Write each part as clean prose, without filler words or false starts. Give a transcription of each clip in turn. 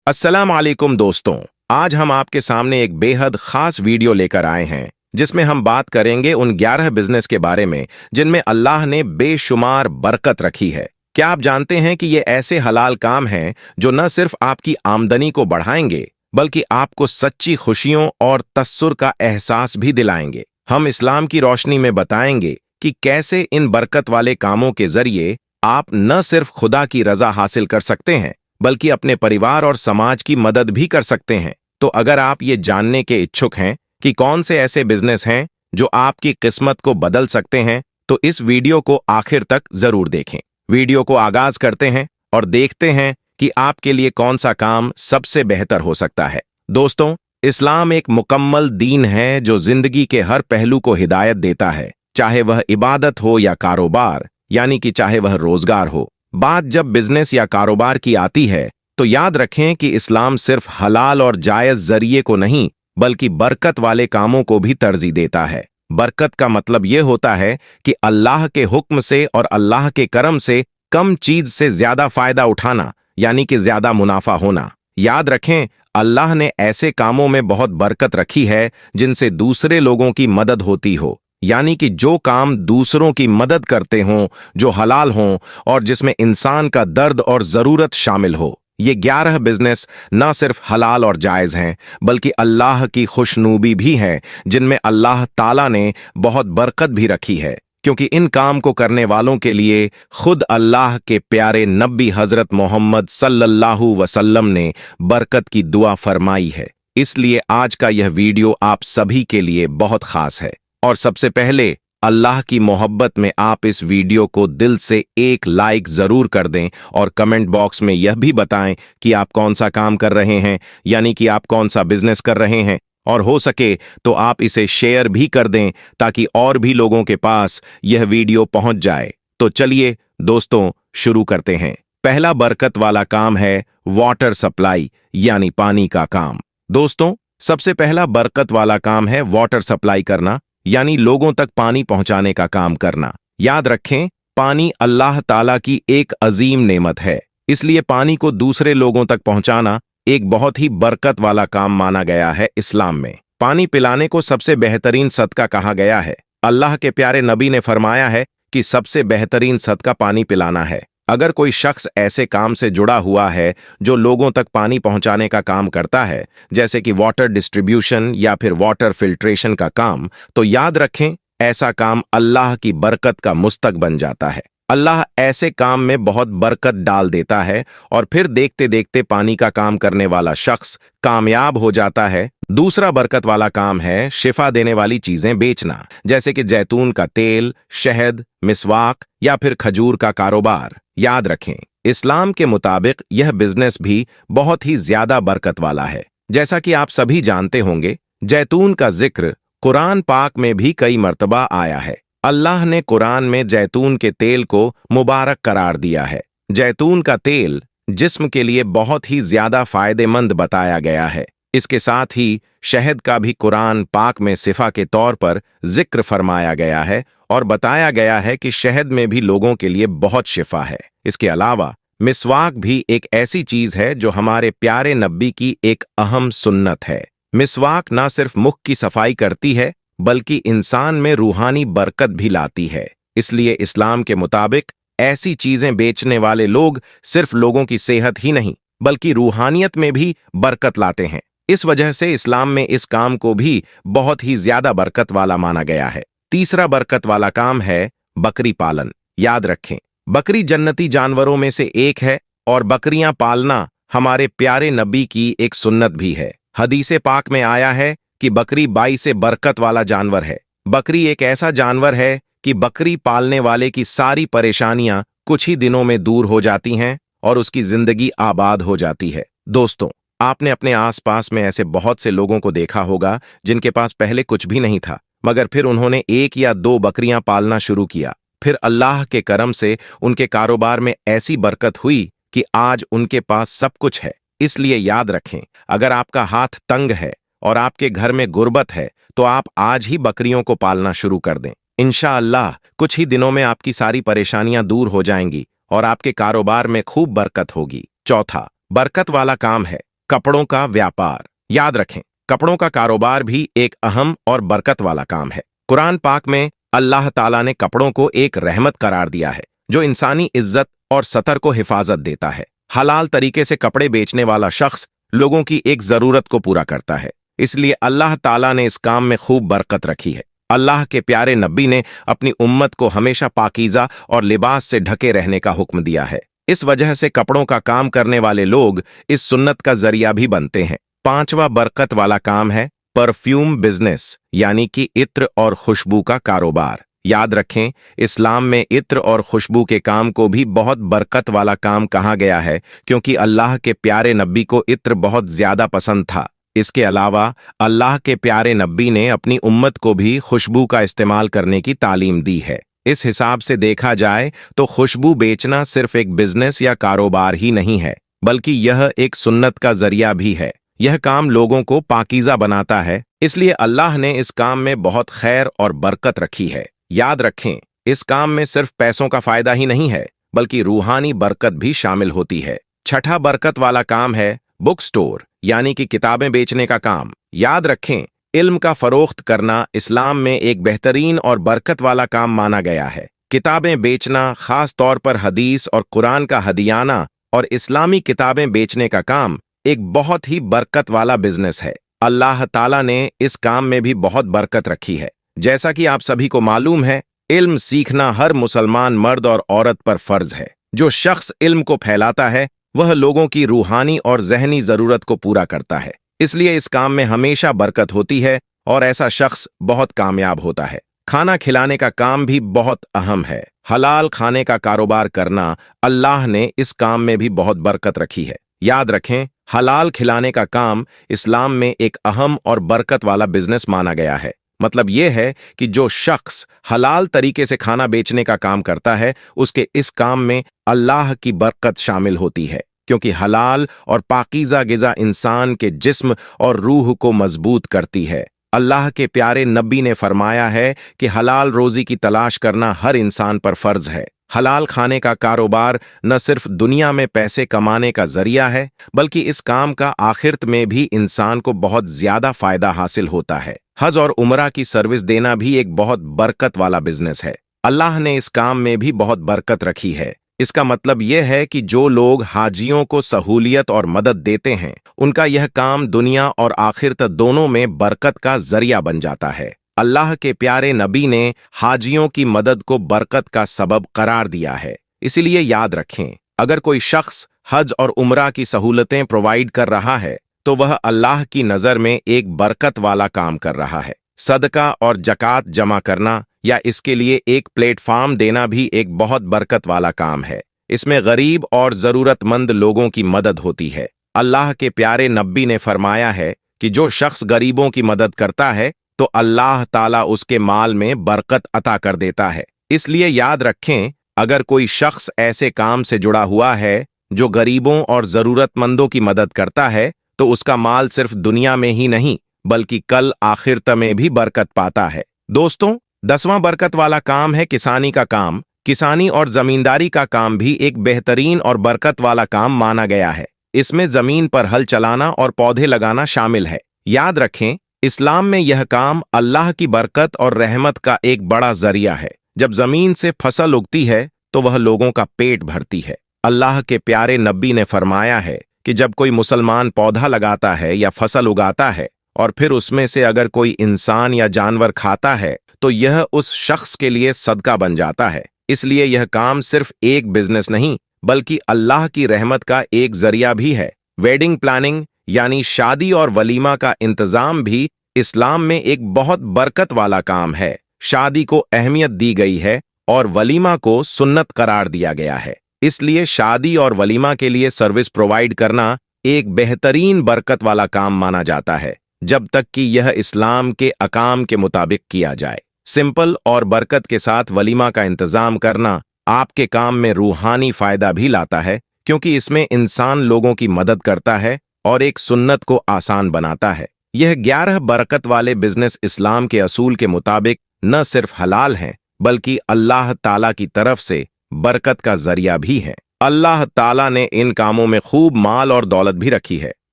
अस्सलाम वालेकुम दोस्तों, आज हम आपके सामने एक बेहद खास वीडियो लेकर आए हैं जिसमें हम बात करेंगे उन 11 बिजनेस के बारे में जिनमें अल्लाह ने बेशुमार बरकत रखी है। क्या आप जानते हैं कि ये ऐसे हलाल काम हैं जो न सिर्फ आपकी आमदनी को बढ़ाएंगे बल्कि आपको सच्ची खुशियों और तसुर का एहसास भी दिलाएंगे। हम इस्लाम की रोशनी में बताएंगे कि कैसे इन बरकत वाले कामों के जरिए आप न सिर्फ खुदा की रजा हासिल कर सकते हैं बल्कि अपने परिवार और समाज की मदद भी कर सकते हैं। तो अगर आप ये जानने के इच्छुक हैं कि कौन से ऐसे बिजनेस हैं जो आपकी किस्मत को बदल सकते हैं, तो इस वीडियो को आखिर तक जरूर देखें। वीडियो को आगाज करते हैं और देखते हैं कि आपके लिए कौन सा काम सबसे बेहतर हो सकता है। दोस्तों, इस्लाम एक मुकम्मल दीन है जो जिंदगी के हर पहलू को हिदायत देता है, चाहे वह इबादत हो या कारोबार, यानी कि चाहे वह रोजगार हो। बात जब बिजनेस या कारोबार की आती है तो याद रखें कि इस्लाम सिर्फ हलाल और जायज जरिए को नहीं बल्कि बरकत वाले कामों को भी तरजीह देता है। बरकत का मतलब यह होता है कि अल्लाह के हुक्म से और अल्लाह के करम से कम चीज से ज्यादा फायदा उठाना, यानी कि ज्यादा मुनाफा होना। याद रखें, अल्लाह ने ऐसे कामों में बहुत बरकत रखी है जिनसे दूसरे लोगों की मदद होती हो, यानी कि जो काम दूसरों की मदद करते हों, जो हलाल हों और जिसमें इंसान का दर्द और जरूरत शामिल हो। ये 11 बिजनेस न सिर्फ हलाल और जायज हैं बल्कि अल्लाह की खुशनूबी भी है, जिनमें अल्लाह ताला ने बहुत बरकत भी रखी है, क्योंकि इन काम को करने वालों के लिए खुद अल्लाह के प्यारे नबी हजरत मोहम्मद सल्लल्लाहु वसल्लम ने बरकत की दुआ फरमाई है। इसलिए आज का यह वीडियो आप सभी के लिए बहुत खास है। और सबसे पहले अल्लाह की मोहब्बत में आप इस वीडियो को दिल से एक लाइक जरूर कर दें और कमेंट बॉक्स में यह भी बताएं कि आप कौन सा काम कर रहे हैं, यानी कि आप कौन सा बिजनेस कर रहे हैं, और हो सके तो आप इसे शेयर भी कर दें ताकि और भी लोगों के पास यह वीडियो पहुंच जाए। तो चलिए दोस्तों, शुरू करते हैं। पहला बरकत वाला काम है वाटर सप्लाई, यानी पानी का काम। दोस्तों, सबसे पहला बरकत वाला काम है वाटर सप्लाई करना, यानी लोगों तक पानी पहुंचाने का काम करना। याद रखें, पानी अल्लाह ताला की एक अजीम नेमत है, इसलिए पानी को दूसरे लोगों तक पहुंचाना एक बहुत ही बरकत वाला काम माना गया है। इस्लाम में पानी पिलाने को सबसे बेहतरीन सदका कहा गया है। अल्लाह के प्यारे नबी ने फरमाया है कि सबसे बेहतरीन सदका पानी पिलाना है। अगर कोई शख्स ऐसे काम से जुड़ा हुआ है जो लोगों तक पानी पहुंचाने का काम करता है, जैसे कि वाटर डिस्ट्रीब्यूशन या फिर वाटर फिल्ट्रेशन का काम, तो याद रखें ऐसा काम अल्लाह की बरकत का मुस्तक बन जाता है। अल्लाह ऐसे काम में बहुत बरकत डाल देता है और फिर देखते देखते पानी का काम करने वाला शख्स कामयाब हो जाता है। दूसरा बरकत वाला काम है शिफा देने वाली चीजें बेचना, जैसे कि जैतून का तेल, शहद, मिसवाक या फिर खजूर का कारोबार। याद रखें, इस्लाम के मुताबिक यह बिजनेस भी बहुत ही ज्यादा बरकत वाला है। जैसा कि आप सभी जानते होंगे, जैतून का जिक्र कुरान पाक में भी कई मर्तबा आया है। अल्लाह ने कुरान में जैतून के तेल को मुबारक करार दिया है। जैतून का तेल जिस्म के लिए बहुत ही ज्यादा फायदेमंद बताया गया है। इसके साथ ही शहद का भी कुरान पाक में सिफा के तौर पर जिक्र फरमाया गया है और बताया गया है कि शहद में भी लोगों के लिए बहुत शिफा है। इसके अलावा मिसवाक भी एक ऐसी चीज है जो हमारे प्यारे नबी की एक अहम सुन्नत है। मिसवाक ना सिर्फ मुख की सफाई करती है बल्कि इंसान में रूहानी बरकत भी लाती है। इसलिए इस्लाम के मुताबिक ऐसी चीजें बेचने वाले लोग सिर्फ लोगों की सेहत ही नहीं बल्कि रूहानियत में भी बरकत लाते हैं। इस वजह से इस्लाम में इस काम को भी बहुत ही ज्यादा बरकत वाला माना गया है। तीसरा बरकत वाला काम है बकरी पालन। याद रखें, बकरी जन्नती जानवरों में से एक है और बकरियां पालना हमारे प्यारे नबी की एक सुन्नत भी है। हदीसे पाक में आया है कि बकरी 22 से बरकत वाला जानवर है। बकरी एक ऐसा जानवर है कि बकरी पालने वाले की सारी परेशानियां कुछ ही दिनों में दूर हो जाती हैं और उसकी जिंदगी आबाद हो जाती है। दोस्तों, आपने अपने आसपास में ऐसे बहुत से लोगों को देखा होगा जिनके पास पहले कुछ भी नहीं था, मगर फिर उन्होंने 1 या 2 बकरियां पालना शुरू किया। फिर अल्लाह के करम से उनके कारोबार में ऐसी बरकत हुई कि आज उनके पास सब कुछ है। इसलिए याद रखें, अगर आपका हाथ तंग है और आपके घर में गुर्बत है तो आप आज ही बकरियों को पालना शुरू कर दें। इंशाअल्लाह कुछ ही दिनों में आपकी सारी परेशानियां दूर हो जाएंगी और आपके कारोबार में खूब बरकत होगी। चौथा बरकत वाला काम है कपड़ों का व्यापार। याद रखें, कपड़ों का कारोबार भी एक अहम और बरकत वाला काम है। कुरान पाक में अल्लाह ताला ने कपड़ों को एक रहमत करार दिया है जो इंसानी इज्जत और सतर को हिफाजत देता है। हलाल तरीके से कपड़े बेचने वाला शख्स लोगों की एक जरूरत को पूरा करता है, इसलिए अल्लाह ताला ने इस काम में खूब बरकत रखी है। अल्लाह के प्यारे नबी ने अपनी उम्मत को हमेशा पाकीज़ा और लिबास से ढके रहने का हुक्म दिया है। इस वजह से कपड़ों का काम करने वाले लोग इस सुन्नत का जरिया भी बनते हैं। पांचवा बरकत वाला काम है परफ्यूम बिजनेस, यानी कि इत्र और खुशबू का कारोबार। याद रखें, इस्लाम में इत्र और खुशबू के काम को भी बहुत बरकत वाला काम कहा गया है, क्योंकि अल्लाह के प्यारे नबी को इत्र बहुत ज्यादा पसंद था। इसके अलावा अल्लाह के प्यारे नबी ने अपनी उम्मत को भी खुशबू का इस्तेमाल करने की तालीम दी है। इस हिसाब से देखा जाए तो खुशबू बेचना सिर्फ एक बिजनेस या कारोबार ही नहीं है, बल्कि यह एक सुन्नत का जरिया भी है। यह काम लोगों को पाकीज़ा बनाता है, इसलिए अल्लाह ने इस काम में बहुत खैर और बरकत रखी है। याद रखें, इस काम में सिर्फ पैसों का फायदा ही नहीं है, बल्कि रूहानी बरकत भी शामिल होती है। छठा बरकत वाला काम है बुक स्टोर, यानी कि किताबें बेचने का काम। याद रखें, इल्म का फरोख्त करना इस्लाम में एक बेहतरीन और बरकत वाला काम माना गया है। किताबें बेचना, खास तौर पर हदीस और कुरान का हदियाना और इस्लामी किताबें बेचने का काम एक बहुत ही बरकत वाला बिजनेस है। अल्लाह ताला ने इस काम में भी बहुत बरकत रखी है। जैसा कि आप सभी को मालूम है, इल्म सीखना हर मुसलमान मर्द और औरत पर फर्ज है। जो शख्स इल्म को फैलाता है वह लोगों की रूहानी और ज़हनी ज़रूरत को पूरा करता है, इसलिए इस काम में हमेशा बरकत होती है और ऐसा शख्स बहुत कामयाब होता है। खाना खिलाने का काम भी बहुत अहम है। हलाल खाने का कारोबार करना, अल्लाह ने इस काम में भी बहुत बरकत रखी है। याद रखें, हलाल खिलाने का काम इस्लाम में एक अहम और बरकत वाला बिजनेस माना गया है। मतलब यह है कि जो शख्स हलाल तरीके से खाना बेचने का काम करता है, उसके इस काम में अल्लाह की बरकत शामिल होती है, क्योंकि हलाल और पाकीज़ा गिज़ा इंसान के जिस्म और रूह को मजबूत करती है। अल्लाह के प्यारे नबी ने फरमाया है कि हलाल रोजी की तलाश करना हर इंसान पर फर्ज है। हलाल खाने का कारोबार न सिर्फ दुनिया में पैसे कमाने का जरिया है, बल्कि इस काम का आखिरत में भी इंसान को बहुत ज्यादा फायदा हासिल होता है। हज और उमरा की सर्विस देना भी एक बहुत बरकत वाला बिजनेस है। अल्लाह ने इस काम में भी बहुत बरकत रखी है। इसका मतलब यह है कि जो लोग हाजियों को सहूलियत और मदद देते हैं, उनका यह काम दुनिया और आखिरत दोनों में बरकत का जरिया बन जाता है। अल्लाह के प्यारे नबी ने हाजियों की मदद को बरकत का सबब करार दिया है। इसलिए याद रखें, अगर कोई शख्स हज और उमरा की सहूलतें प्रोवाइड कर रहा है तो वह अल्लाह की नज़र में एक बरकत वाला काम कर रहा है। सदका और जकात जमा करना या इसके लिए एक प्लेटफॉर्म देना भी एक बहुत बरकत वाला काम है। इसमें गरीब और ज़रूरतमंद लोगों की मदद होती है। अल्लाह के प्यारे नबी ने फरमाया है कि जो शख्स गरीबों की मदद करता है तो अल्लाह ताला उसके माल में बरकत अता कर देता है। इसलिए याद रखें, अगर कोई शख्स ऐसे काम से जुड़ा हुआ है जो गरीबों और ज़रूरतमंदों की मदद करता है, तो उसका माल सिर्फ दुनिया में ही नहीं बल्कि कल आखिरत में भी बरकत पाता है। दोस्तों, 10वां बरकत वाला काम है किसानी का काम। किसानी और जमींदारी का काम भी एक बेहतरीन और बरकत वाला काम माना गया है। इसमें जमीन पर हल चलाना और पौधे लगाना शामिल है। याद रखें, इस्लाम में यह काम अल्लाह की बरकत और रहमत का एक बड़ा जरिया है। जब जमीन से फसल उगती है तो वह लोगों का पेट भरती है। अल्लाह के प्यारे नबी ने फरमाया है कि जब कोई मुसलमान पौधा लगाता है या फसल उगाता है और फिर उसमें से अगर कोई इंसान या जानवर खाता है तो यह उस शख्स के लिए सदका बन जाता है। इसलिए यह काम सिर्फ एक बिजनेस नहीं बल्कि अल्लाह की रहमत का एक जरिया भी है। वेडिंग प्लानिंग यानी शादी और वलीमा का इंतजाम भी इस्लाम में एक बहुत बरकत वाला काम है। शादी को अहमियत दी गई है और वलीमा को सुन्नत करार दिया गया है। इसलिए शादी और वलीमा के लिए सर्विस प्रोवाइड करना एक बेहतरीन बरकत वाला काम माना जाता है, जब तक कि यह इस्लाम के अकाम के मुताबिक किया जाए। सिंपल और बरकत के साथ वलीमा का इंतजाम करना आपके काम में रूहानी फायदा भी लाता है, क्योंकि इसमें इंसान लोगों की मदद करता है और एक सुन्नत को आसान बनाता है। यह 11 बरकत वाले बिजनेस इस्लाम के असूल के मुताबिक न सिर्फ हलाल हैं बल्कि अल्लाह ताला की तरफ से बरकत का जरिया भी है। अल्लाह ताला ने इन कामों में खूब माल और दौलत भी रखी है।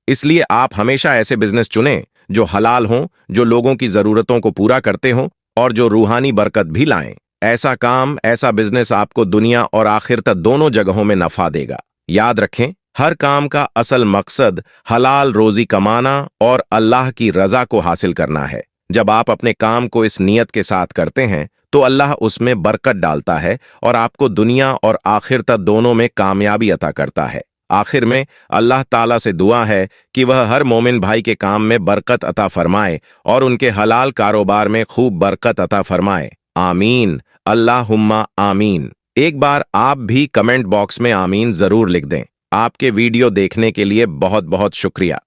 इसलिए आप हमेशा ऐसे बिजनेस चुनें जो हलाल हों, जो लोगों की जरूरतों को पूरा करते हों और जो रूहानी बरकत भी लाएं। ऐसा काम, ऐसा बिजनेस आपको दुनिया और आखिरत दोनों जगहों में नफा देगा। याद रखें, हर काम का असल मकसद हलाल रोजी कमाना और अल्लाह की रजा को हासिल करना है। जब आप अपने काम को इस नियत के साथ करते हैं तो अल्लाह उसमें बरकत डालता है और आपको दुनिया और आखिरत दोनों में कामयाबी अता करता है। आखिर में अल्लाह ताला से दुआ है कि वह हर मोमिन भाई के काम में बरकत अता फरमाए और उनके हलाल कारोबार में खूब बरकत अता फरमाए। आमीन, अल्लाहुम्मा आमीन। एक बार आप भी कमेंट बॉक्स में आमीन जरूर लिख दें। आपके वीडियो देखने के लिए बहुत बहुत शुक्रिया।